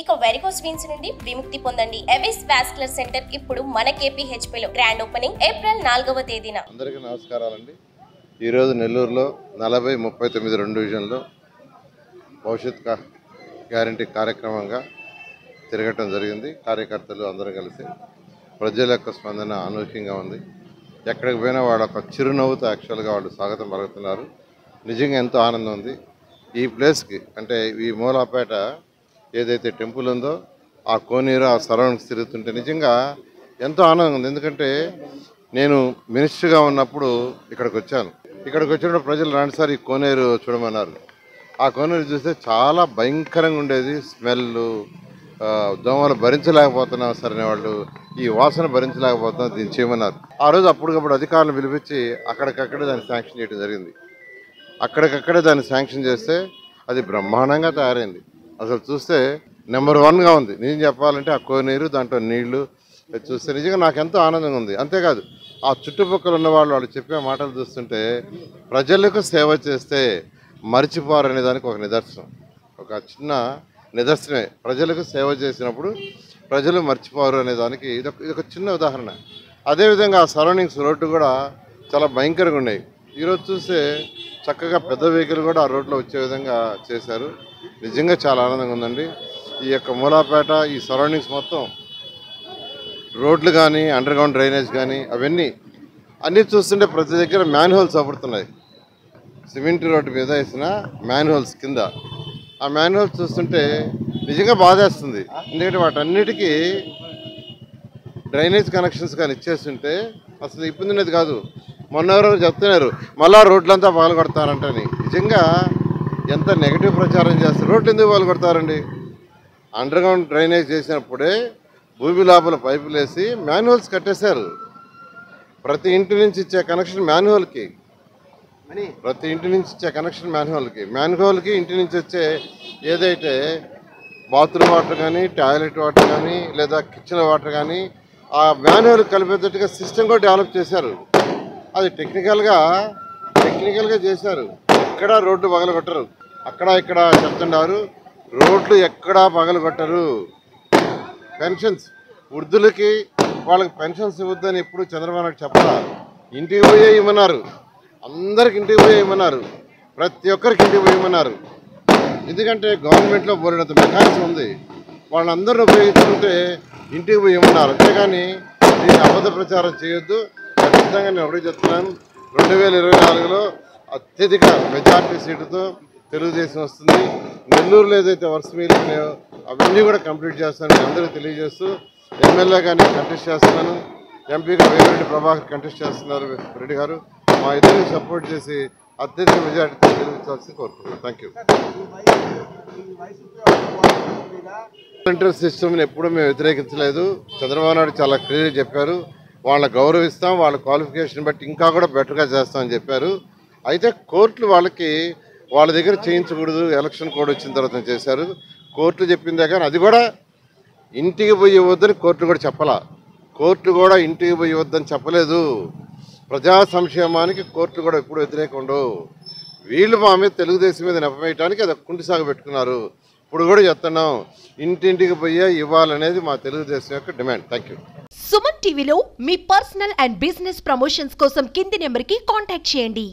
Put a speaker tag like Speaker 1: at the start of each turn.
Speaker 1: ఇక varicose veins నుండి విముక్తి పొందండి. ఎవిస్ వాస్కులర్ సెంటర్ ఇప్పుడు మన KPHP లో గ్రాండ్ ఓపెనింగ్ ఏప్రిల్ 4వ తేదీన.
Speaker 2: అందరికీ నమస్కారాలండి. ఈరోజు నెల్లూరులో 40-39 2 డివిజన్లో భవిష్యత్ గ్యారంటీ కార్యక్రమంగా తిరగటం జరిగింది. కార్యకర్తలు అందరూ కలిసి ప్రజల యొక్క స్పందన అనూహ్యంగా ఉంది. ఎక్కడికి పోయినా వాడు ఒక చిరునవ్వుతో యాక్చువల్గా వాళ్ళు స్వాగతం పలుకుతున్నారు. నిజంగా ఎంతో ఆనందం ఉంది. ఈ ప్లేస్కి అంటే ఈ మూలాపేట ఏదైతే టెంపుల్ ఉందో ఆ కోనేరు ఆ సరౌండింగ్స్ తిరుగుతుంటే నిజంగా ఎంతో ఆనందం ఉంది. ఎందుకంటే నేను మినిస్టర్గా ఉన్నప్పుడు ఇక్కడికి వచ్చాను. ఇక్కడికి వచ్చినప్పుడు ప్రజలు రాండి సార్ ఈ కోనేరు చూడమన్నారు. ఆ కోనేరు చూస్తే చాలా భయంకరంగా ఉండేది. స్మెల్, దోమలు భరించలేకపోతున్నాం సార్ అనేవాళ్ళు. ఈ వాసన భరించలేకపోతున్నాం, దీన్ని చేయమన్నారు. ఆ రోజు అప్పటికప్పుడు అధికారులను పిలిపించి అక్కడికక్కడే దాన్ని శాంక్షన్ చేయడం జరిగింది. అక్కడికక్కడే దాన్ని శాంక్షన్ చేస్తే అది బ్రహ్మాండంగా తయారైంది. అసలు చూస్తే నెంబర్ 1గా ఉంది. నేను చెప్పాలంటే ఆ కోనేరు దాంట్లో నీళ్లు చూస్తే నిజంగా నాకు ఎంతో ఆనందంగా ఉంది. అంతేకాదు ఆ చుట్టుపక్కల ఉన్న వాళ్ళు చెప్పే మాటలు చూస్తుంటే ప్రజలకు సేవ చేస్తే మర్చిపోరు అనే దానికి ఒక నిదర్శనం, ఒక చిన్న నిదర్శనమే. ప్రజలకు సేవ చేసినప్పుడు ప్రజలు మర్చిపోరు అనే దానికి ఇదొక చిన్న ఉదాహరణ. అదేవిధంగా ఆ సరౌండింగ్స్ రోడ్డు కూడా చాలా భయంకరంగా ఉన్నాయి. ఈరోజు చూస్తే చక్కగా పెద్ద వెహికల్ కూడా ఆ రోడ్లో వచ్చే విధంగా చేశారు. నిజంగా చాలా ఆనందంగా ఉందండి. ఈ యొక్క మూలాపేట ఈ సరౌండింగ్స్ మొత్తం రోడ్లు కానీ అండర్ గ్రౌండ్ డ్రైనేజ్ కానీ అన్నీ చూస్తుంటే ప్రతి దగ్గర మ్యాన్ హోల్స్ అవ్వడుతున్నాయి. సిమెంట్ రోడ్డు మీద వేసిన మ్యాన్ హోల్స్ కింద ఆ మ్యాన్ హోల్స్ చూస్తుంటే నిజంగా బాధేస్తుంది. ఎందుకంటే వాటన్నిటికీ డ్రైనేజ్ కనెక్షన్స్ కానీ ఇచ్చేస్తుంటే అసలు ఇబ్బంది ఉండేది కాదు. మొన్న ఎవరో చెప్తున్నారు మళ్ళా రోడ్లంతా పగలగొడతారంటని. నిజంగా ఎంత నెగిటివ్ ప్రచారం చేస్తారు. రోడ్లు ఎందుకు పగలగొడతారండి? అండర్ గ్రౌండ్ డ్రైనేజ్ చేసినప్పుడే భూమి లోపల పైపులు వేసి మ్యాన్ హోల్స్ కట్టేశారు. ప్రతి ఇంటి నుంచి ఇచ్చే కనెక్షన్ మ్యాన్ హోల్కి, మ్యాన్ హోల్కి ఇంటి నుంచి వచ్చే ఏదైతే బాత్రూమ్ వాటర్ కానీ టాయిలెట్ వాటర్ కానీ లేదా కిచెన్ వాటర్ కానీ ఆ మ్యాన్ హోల్కి కలిపేటట్టుగా సిస్టమ్ కూడా డెవలప్ చేశారు. అది టెక్నికల్గా చేశారు. ఎక్కడా రోడ్డు పగలగొట్టరు. అక్కడ ఇక్కడ చెప్తున్నారు రోడ్లు ఎక్కడా పగలగొట్టరు. పెన్షన్స్ వృద్ధులకి వాళ్ళకి పెన్షన్స్ ఇవ్వద్దని ఎప్పుడు చంద్రబాబు నాయుడు చెప్పాలా? ఇంటికి పోయే ఇవ్వమన్నారు. అందరికి ఇంటికి పోయే ఇవ్వమన్నారు. ప్రతి ఒక్కరికి ఇంటికి పోయి ఇవ్వమన్నారు. ఎందుకంటే గవర్నమెంట్లో బోలెడంత మెకానిజం ఉంది. వాళ్ళందరిని ఉపయోగించుకుంటే ఇంటికి పోయి ఇవ్వమన్నారు. అంతేగాని దీన్ని అబద్ధ ప్రచారం చేయొద్దు. ఖచ్చితంగా నేను ఒకటి చెప్తున్నాను, 2024లో అత్యధిక మెజార్టీ సీటుతో తెలుగుదేశం వస్తుంది. నెల్లూరులో ఏదైతే వర్క్స్ మిగిలినాయో అవన్నీ కూడా కంప్లీట్ చేస్తానని అందరూ తెలియజేస్తూ ఎమ్మెల్యేగా నేను కంటెస్ట్ చేస్తున్నాను. ఎంపీగా వేమిరెడ్డి ప్రభాకర్ కంటెస్ట్ చేస్తున్నారు. రెడ్డి గారు మా ఇద్దరిని సపోర్ట్ చేసి అత్యధిక మెజార్టీతో గెలిపించాల్సి కోరుకుంటున్నాను. Thank you. వాలంటీర్ సిస్టమ్ని ఎప్పుడూ మేము వ్యతిరేకించలేదు. చంద్రబాబు నాయుడు చాలా క్లియర్గా చెప్పారు, వాళ్ళని గౌరవిస్తాం, వాళ్ళ క్వాలిఫికేషన్ బట్టి ఇంకా కూడా బెటర్గా చేస్తామని చెప్పారు. అయితే కోర్టులు వాళ్ళ దగ్గర చేయించకూడదు, ఎలక్షన్ కోడ్ వచ్చిన తర్వాత చేశారు. కోర్టులు చెప్పిందే కానీ అది కూడా ఇంటికి పోయి ఇవ్వద్దని కోర్టు కూడా చెప్పాలా. కోర్టు కూడా ఇంటికి పోయి ఇవ్వద్దని చెప్పలేదు. ప్రజా సంక్షేమానికి కోర్టు కూడా ఎప్పుడు వ్యతిరేకం ఉండవు. వీళ్ళు మా మీద తెలుగుదేశం మీద నెపవేయటానికి అది కుంటి సాగు పెట్టుకున్నారు. ఇప్పుడు కూడా చెప్తున్నాం ఇంటింటికి పోయే ఇవ్వాలనేది మా తెలుగుదేశం యొక్క డిమాండ్. Thank you.
Speaker 3: సుమన్ టీవీలో మీ పర్సనల్ అండ్ బిజినెస్ ప్రమోషన్స్ కోసం కింది నెంబర్కి కాంటాక్ట్ చేయండి.